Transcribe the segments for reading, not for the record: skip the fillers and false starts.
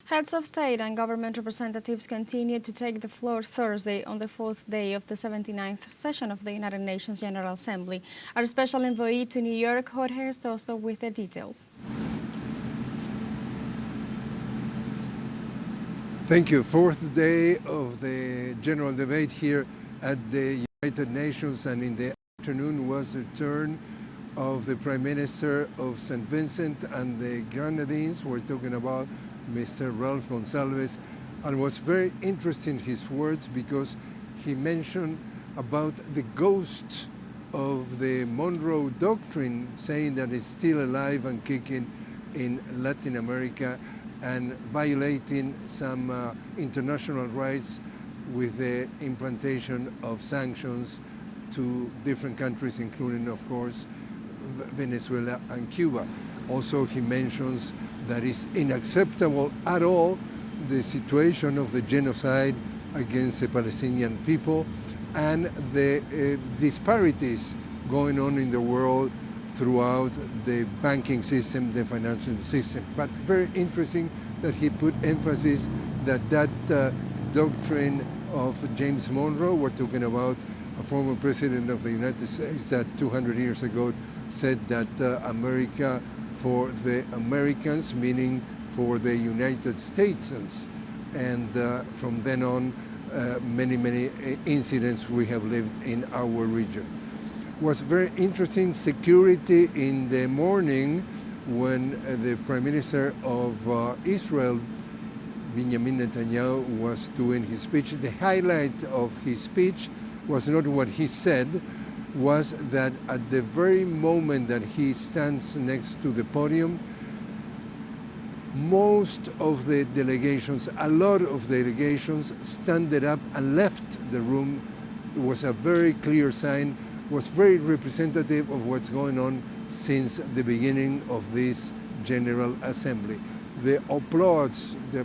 Heads of state and government representatives continued to take the floor Thursday on the fourth day of the 79th session of the United Nations General Assembly. Our special envoy to New York, Jorge Gestoso, with the details. Thank you. Fourth day of the general debate here at the United Nations, and in the afternoon was the turn of the Prime Minister of St. Vincent and the Grenadines. We're talking about Mr. Ralph Gonsalves, and was very interesting his words because he mentioned about the ghost of the Monroe Doctrine, saying that it's still alive and kicking in Latin America and violating some international rights with the implantation of sanctions to different countries, including, of course, Venezuela and Cuba. Also, he mentions that it's unacceptable at all the situation of the genocide against the Palestinian people and the disparities going on in the world throughout the banking system, the financial system. But very interesting that he put emphasis that doctrine of James Monroe, we're talking about a former president of the United States that 200 years ago said that America for the Americans, meaning for the United Statesans. And from then on, many incidents we have lived in our region. Was very interesting security in the morning when the Prime Minister of Israel, Benjamin Netanyahu, was doing his speech. The highlight of his speech was not what he said, was that at the very moment that he stands next to the podium, most of the delegations, a lot of delegations, stood up and left the room. It was a very clear sign, was very representative of what's going on since the beginning of this General Assembly. The applause, the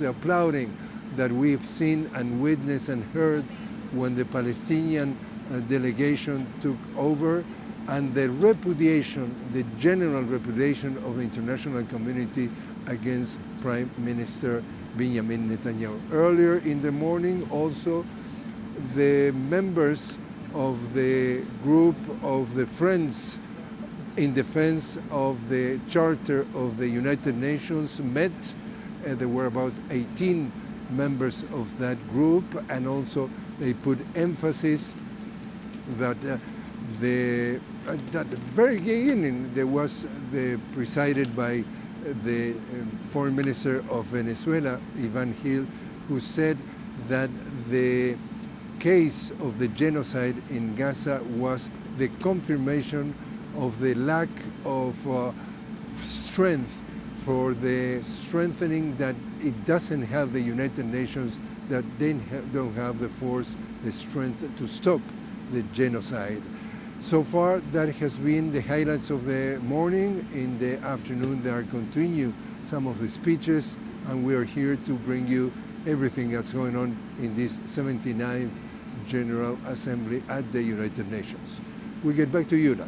applauding that we've seen and witnessed and heard when the Palestinian delegation took over, and the repudiation, the general repudiation of the international community against Prime Minister Benjamin Netanyahu. Earlier in the morning also, the members of the group of the Friends in Defense of the Charter of the United Nations met. There were about 18 members of that group, and also they put emphasis that at the very beginning there was presided by the Foreign Minister of Venezuela, Ivan Gil, who said that the case of the genocide in Gaza was the confirmation of the lack of strength, for the strengthening that it doesn't have the United Nations, that they don't have the force, the strength to stop the genocide. So far, that has been the highlights of the morning. In the afternoon, there continue some of the speeches, and we are here to bring you everything that's going on in this 79th General Assembly at the United Nations. We get back to you now.